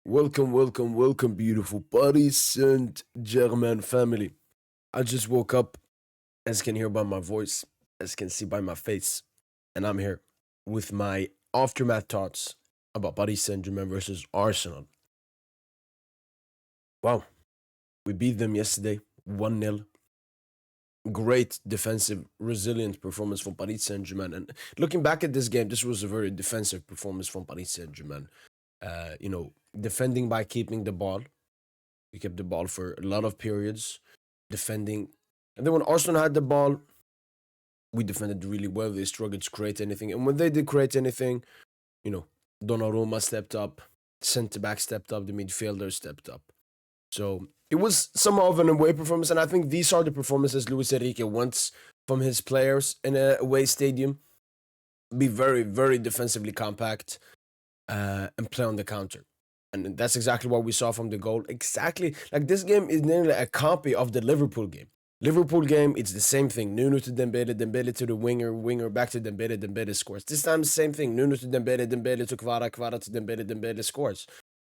Welcome, beautiful Paris Saint Germain family. I just woke up, as you can hear by my voice, as you can see by my face, and I'm here with my aftermath thoughts about Paris Saint Germain versus Arsenal. Wow, we beat them yesterday 1-0. Great defensive, resilient performance from Paris Saint Germain. And looking back at this game, this was a very defensive performance from Paris Saint Germain. Defending by keeping the ball. We kept the ball for a lot of periods, defending. And then when Arsenal had the ball, we defended really well. They struggled to create anything. And when they did create anything, you know, Donnarumma stepped up, centre back stepped up, the midfielder stepped up. So it was somewhat of an away performance. And I think these are the performances Luis Enrique wants from his players in a away stadium. Be very, very defensively compact and play on the counter. And that's exactly what we saw from the goal. Exactly. Like this game is nearly a copy of the Liverpool game. Liverpool game, it's the same thing. Nuno to Dembele, Dembele to the winger back to Dembele, Dembele scores. This time, the same thing. Nuno to Dembele, Dembele to Kvara, Kvara to Dembele, Dembele scores.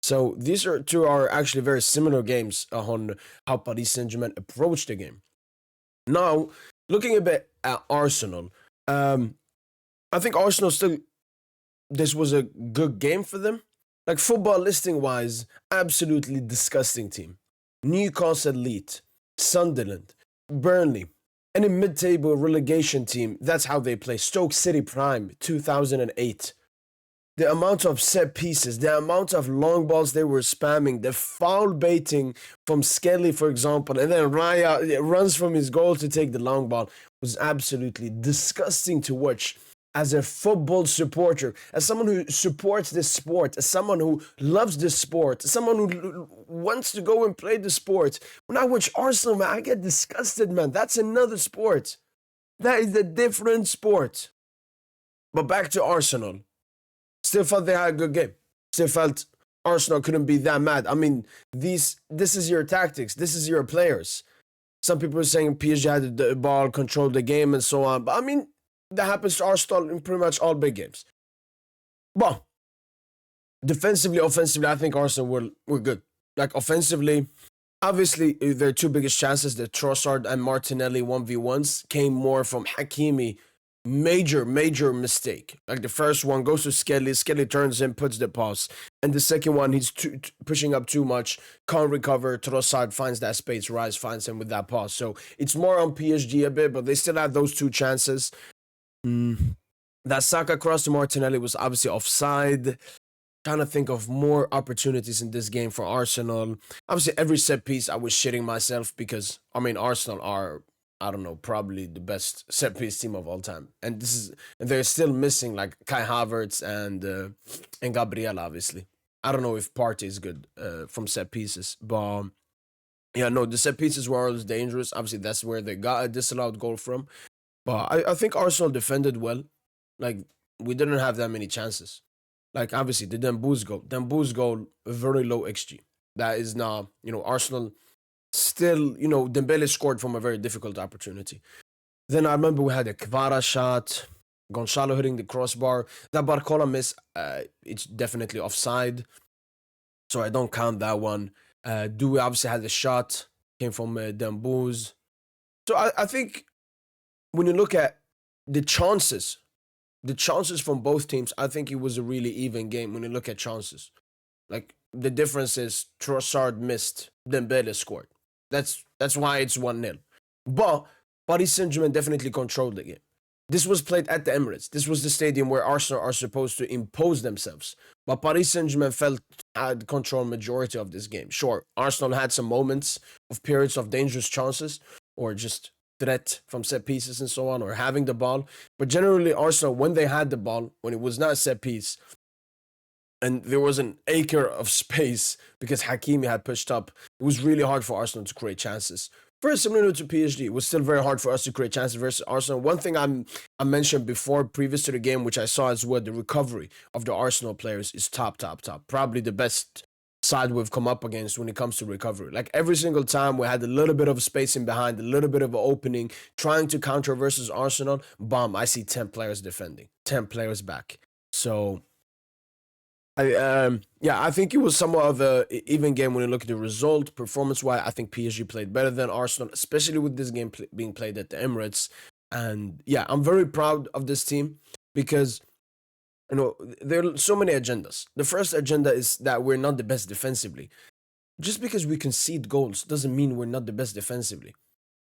So these two are actually very similar games on how Paris Saint-Germain approached the game. Now, looking a bit at Arsenal, I think Arsenal still, this was a good game for them. Like football listing wise, absolutely disgusting team. Newcastle elite, Sunderland, Burnley, any mid-table relegation team, that's how they play. Stoke City Prime, 2008. The amount of set pieces, the amount of long balls they were spamming, the foul baiting from Skelly, for example, and then Raya runs from his goal to take the long ball was absolutely disgusting to watch. As a football supporter, as someone who supports this sport, as someone who loves this sport, as someone who wants to go and play the sport, when I watch Arsenal, man, I get disgusted, man. That's another sport. That is a different sport. But back to Arsenal. Still felt they had a good game. Still felt Arsenal couldn't be that mad. I mean, this is your tactics. This is your players. Some people are saying PSG had the ball, controlled the game, and so on. But I mean, that happens to Arsenal in pretty much all big games. Well, defensively, offensively, I think Arsenal were good. Like offensively, obviously their two biggest chances, the Trossard and Martinelli 1v1s, came more from Hakimi. Major mistake. Like the first one goes to Skelly. Skelly turns in, puts the pass. And the second one, he's pushing up too much, can't recover. Trossard finds that space. Rice finds him with that pass. So it's more on PSG a bit, but they still have those two chances. That Saka cross to Martinelli was obviously offside. Trying to think of more opportunities in this game for Arsenal. Obviously, every set piece I was shitting myself because, I mean, Arsenal are, I don't know, probably the best set piece team of all time. And they're still missing like Kai Havertz and Gabriel, obviously. I don't know if Partey is good from set pieces, but yeah, no, the set pieces were always dangerous. Obviously, that's where they got a disallowed goal from. But I think Arsenal defended well. Like, we didn't have that many chances. Like, obviously, the Dembouz goal, very low XG. That is not, Arsenal still, Dembele scored from a very difficult opportunity. Then I remember we had a Kvara shot, Gonzalo hitting the crossbar. That Barcola miss, it's definitely offside. So I don't count that one. Dewey obviously had a shot, came from Dembouz. So I think when you look at the chances from both teams, I think it was a really even game when you look at chances. Like, the difference is Trossard missed, Dembele scored. That's why it's 1-0. But Paris Saint-Germain definitely controlled the game. This was played at the Emirates. This was the stadium where Arsenal are supposed to impose themselves. But Paris Saint-Germain had control majority of this game. Sure, Arsenal had some moments of periods of dangerous chances or just threat from set pieces and so on, or having the ball. But generally, Arsenal, when they had the ball, when it was not a set piece, and there was an acre of space because Hakimi had pushed up, it was really hard for Arsenal to create chances. Very similar to PSG, it was still very hard for us to create chances versus Arsenal. One thing I mentioned before, previous to the game, which I saw as well, the recovery of the Arsenal players is top. Probably the best side we've come up against when it comes to recovery. Like every single time we had a little bit of spacing behind, a little bit of an opening, trying to counter versus Arsenal, bomb, I see 10 players defending, 10 players back. So I think it was somewhat of a even game when you look at the result, performance-wise. I think PSG played better than Arsenal, especially with this game being played at the Emirates. And yeah, I'm very proud of this team because there are so many agendas. The first agenda is that we're not the best defensively. Just because we concede goals doesn't mean we're not the best defensively.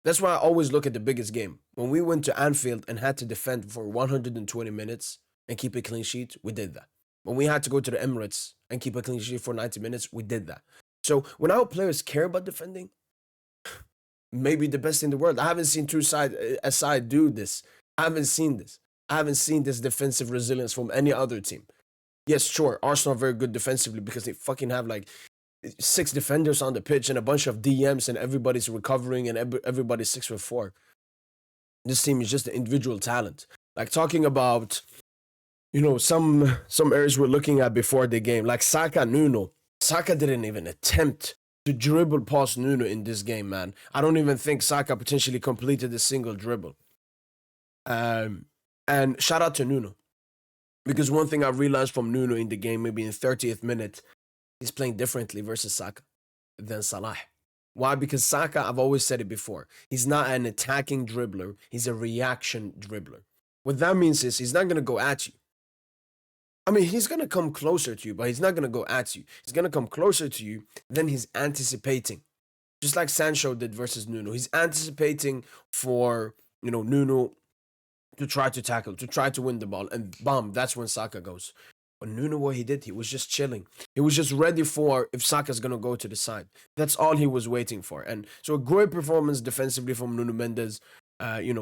That's why I always look at the biggest game. When we went to Anfield and had to defend for 120 minutes and keep a clean sheet, we did that. When we had to go to the Emirates and keep a clean sheet for 90 minutes, we did that. So when our players care about defending, maybe the best in the world. I haven't seen a side do this. I haven't seen this. I haven't seen this defensive resilience from any other team. Yes, sure, Arsenal are very good defensively because they fucking have like 6 defenders on the pitch and a bunch of DMs and everybody's recovering and everybody's 6 for 4. This team is just an individual talent. Like talking about, some areas we're looking at before the game, like Saka, Nuno. Saka didn't even attempt to dribble past Nuno in this game, man. I don't even think Saka potentially completed a single dribble. And shout out to Nuno. Because one thing I realized from Nuno in the game, maybe in 30th minute, he's playing differently versus Saka than Salah. Why? Because Saka, I've always said it before, he's not an attacking dribbler. He's a reaction dribbler. What that means is he's not going to go at you. I mean, he's going to come closer to you, but he's not going to go at you. He's going to come closer to you, then he's anticipating. Just like Sancho did versus Nuno. He's anticipating for, Nuno to try to tackle, to try to win the ball, and bam, that's when Saka goes. But Nuno, what he did, he was just chilling. He was just ready for if Saka's going to go to the side. That's all he was waiting for. And so a great performance defensively from Nuno Mendes.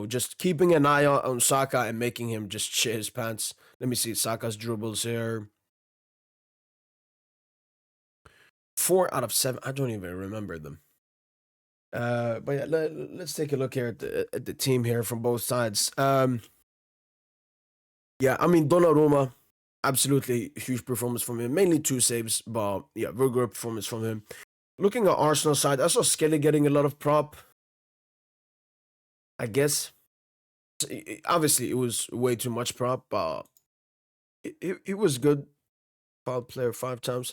Just keeping an eye on Saka and making him just shit his pants. Let me see Saka's dribbles here. 4 out of 7. I don't even remember them. But yeah, let's take a look here at the team here from both sides. Yeah, I mean, Donnarumma, absolutely huge performance from him. Mainly 2 saves, but yeah, very good performance from him. Looking at Arsenal side, I saw Skelly getting a lot of prop. I guess. Obviously, it was way too much prop, but he was good. Foul player 5 times.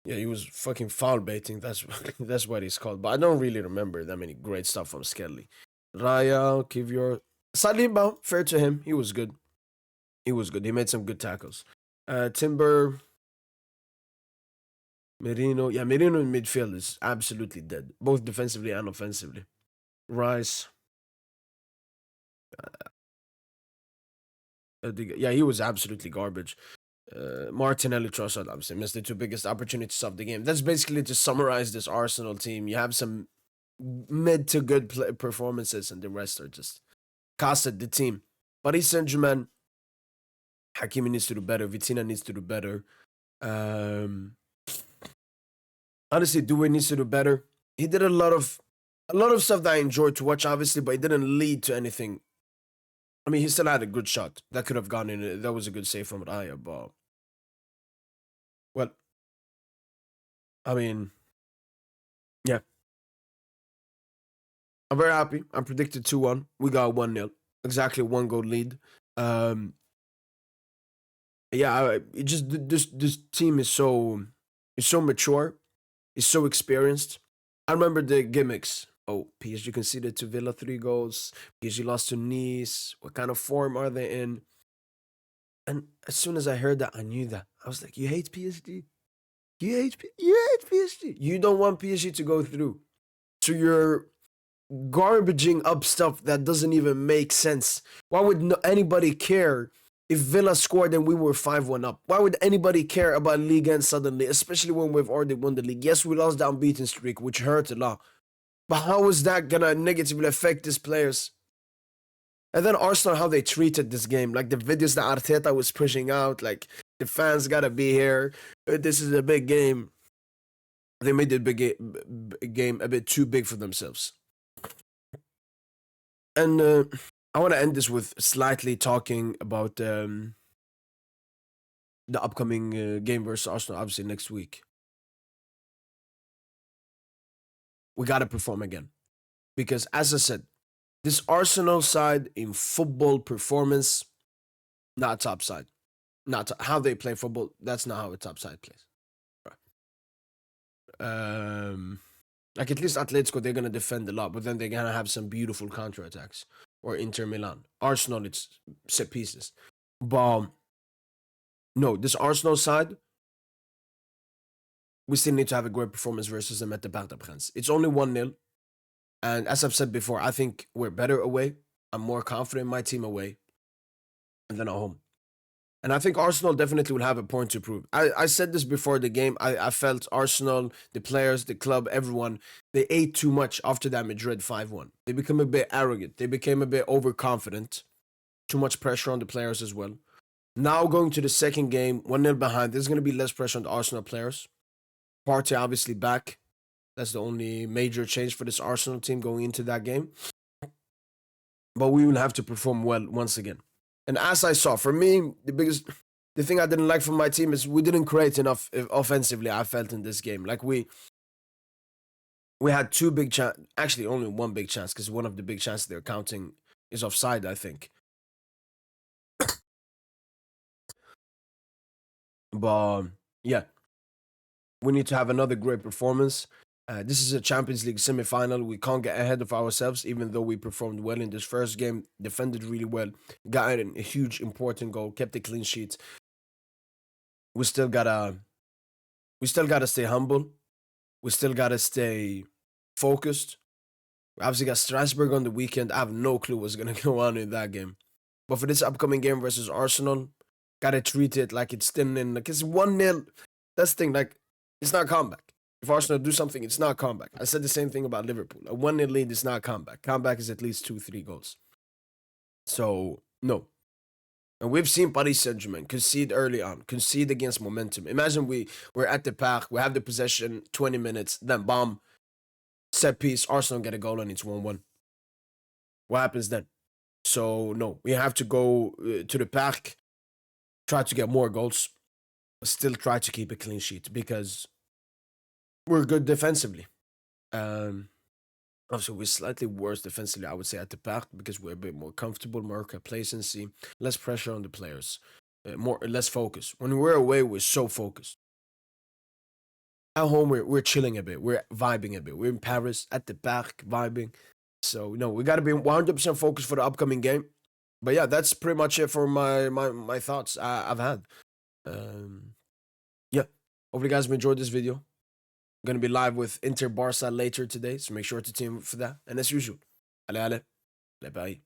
Yeah, he was fucking foul baiting. That's what he's called. But I don't really remember that many great stuff from Skelly. Raya, Kivior, Saliba, fair to him. He was good. He made some good tackles. Timber, Merino. Yeah, Merino in midfield is absolutely dead, both defensively and offensively. Rice. Yeah, he was absolutely garbage. Martinelli, Trossard, obviously missed the 2 biggest opportunities of the game. That's basically to summarize this Arsenal team. You have some mid to good performances, and the rest are just costed the team. Paris Saint Germain, Hakimi needs to do better. Vitina needs to do better. Honestly, Doué needs to do better. He did a lot of stuff that I enjoyed to watch, obviously, but it didn't lead to anything. I mean, he still had a good shot that could have gone in. That was a good save from Raya, but well, I mean, yeah, I'm very happy. I predicted 2-1. We got 1-0, exactly 1 goal lead. Yeah, this team is so mature, is so experienced. I remember the gimmicks. Oh, PSG conceded to Villa 3 goals. PSG lost to Nice. What kind of form are they in? And as soon as I heard that, I knew that. I was like, you hate PSG? You hate PSG? You don't want PSG to go through. So you're garbaging up stuff that doesn't even make sense. Why would anybody care if Villa scored and we were 5-1 up? Why would anybody care about Ligue 1 suddenly, especially when we've already won the league? Yes, we lost the unbeaten streak, which hurt a lot. But how is that going to negatively affect these players? And then Arsenal, how they treated this game. Like the videos that Arteta was pushing out. Like, the fans got to be here. This is a big game. They made the big game a bit too big for themselves. And I want to end this with slightly talking about the upcoming game versus Arsenal, obviously, next week. We got to perform again. Because, as I said, this Arsenal side in football performance, not top side. not how they play football. That's not how a top side plays. Like at least Atletico, they're gonna defend a lot, but then they're gonna have some beautiful counterattacks. Or Inter Milan, Arsenal, it's set pieces. But no, this Arsenal side, we still need to have a great performance versus them at the Parc des Princes. It's only 1-0. And as I've said before, I think we're better away. I'm more confident in my team away than at home. And I think Arsenal definitely will have a point to prove. I said this before the game. I felt Arsenal, the players, the club, everyone, they ate too much after that Madrid 5-1. They became a bit arrogant. They became a bit overconfident. Too much pressure on the players as well. Now going to the second game, 1-0 behind, there's going to be less pressure on the Arsenal players. Partey obviously back. That's the only major change for this Arsenal team going into that game. But we will have to perform well once again. And as I saw, for me, the thing I didn't like from my team is we didn't create enough offensively, I felt, in this game. Like we had two big chances, actually only one big chance, because one of the big chances they're counting is offside, I think. But yeah, we need to have another great performance. This is a Champions League semi-final. We can't get ahead of ourselves, even though we performed well in this first game, defended really well, got in a huge important goal, kept a clean sheet. We still gotta stay humble. We still gotta stay focused. We obviously got Strasbourg on the weekend. I have no clue what's gonna go on in that game. But for this upcoming game versus Arsenal, gotta treat it like it's still in. Like it's 1-0. That's the thing. Like it's not comeback. If Arsenal do something, it's not comeback. I said the same thing about Liverpool. A 1-0 lead is not comeback. Comeback is at least 2-3 goals. So, no. And we've seen Paris Saint Germain concede early on, concede against momentum. Imagine we're at the Parc, we have the possession, 20 minutes, then bomb, set piece, Arsenal get a goal and it's 1-1. What happens then? So, no, we have to go to the Parc, try to get more goals, but still try to keep a clean sheet because we're good defensively. Also, we're slightly worse defensively, I would say, at the Parc because we're a bit more comfortable, more complacency, less pressure on the players, less focus. When we're away, we're so focused. At home, we're chilling a bit, we're vibing a bit. We're in Paris at the Parc, vibing. So no, we gotta be 100% focused for the upcoming game. But yeah, that's pretty much it for my thoughts I've had. Yeah, hopefully you guys have enjoyed this video. I'm going to be live with Inter Barca later today, so make sure to tune in for that. And as usual, allez, allez, les paris.